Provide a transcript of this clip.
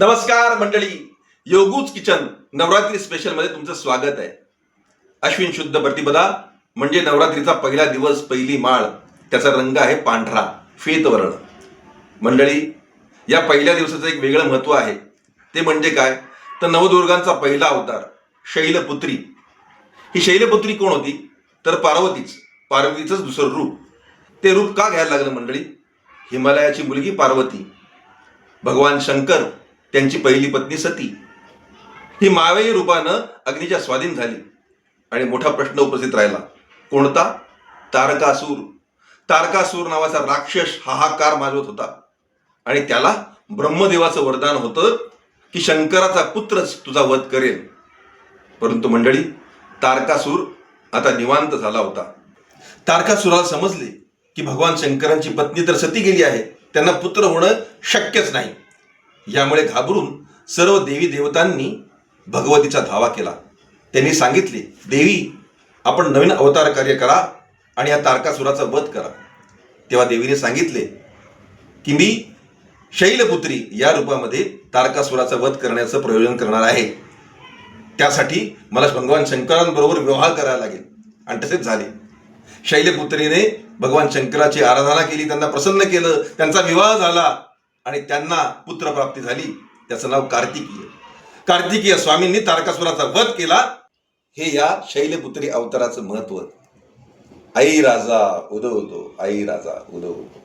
नमस्कार मंडळी, योगूज kitchen Navratri special मध्ये तुमचं स्वागत आहे. अश्विन शुद्ध प्रतिपदा म्हणजे नवरात्रीचा पहिला दिवस, पहिली माळ. त्याचा रंग आहे पांढरा, श्वेतवर्ण. मंडळी, या पहिल्या दिवसाचं एक वेगळं महत्व आहे. ते म्हणजे काय, तर नवदुर्गांचा पहिला अवतार शैलपुत्री. ही शैलपुत्री कोण होती, तर पार्वतीचंच दुसरं रूप. ते रूप का घ्यायला लागलं मंडळी? हिमालयाची मुलगी पार्वती, भगवान शंकर त्यांची पहिली पत्नी सती, ही मायावी रूपानं अग्नीच्या स्वाधीन झाली. आणि मोठा प्रश्न उपस्थित राहिला, कोणता? तारकासूर. तारकासूर नावाचा राक्षस हाहाकार माजवत होता आणि त्याला ब्रह्मदेवाचं वरदान होतं की शंकराचा पुत्रच तुझा वध करेल. परंतु मंडळी, तारकासूर आता निवांत झाला होता. तारकासुराला समजले की भगवान शंकरांची पत्नी तर सती गेली आहे, त्यांना पुत्र होणं शक्यच नाही. यामुळे घाबरून सर्व देवी देवतांनी भगवतीचा धावा केला. त्यांनी सांगितले, देवी, आपण नवीन अवतार कार्य करा आणि या तारकासुराचा वध करा. तेव्हा देवीने सांगितले की मी शैलपुत्री या रूपामध्ये तारकासुराचा वध करण्याचं प्रयोजन करणार आहे. त्यासाठी मला भगवान शंकरांबरोबर विवाह करायला लागेल. आणि तसेच झाले. शैलपुत्रीने भगवान शंकराची आराधना केली, त्यांना प्रसन्न केलं, त्यांचा विवाह झाला आणि त्यांना पुत्रप्राप्ती झाली. त्याचं नाव कार्तिकीय. कार्तिकीय स्वामींनी तारकासुराचा वध केला. हे या शैलपुत्री अवताराचं महत्व. आई राजा उदो उदो, आई राजा उदो उदो.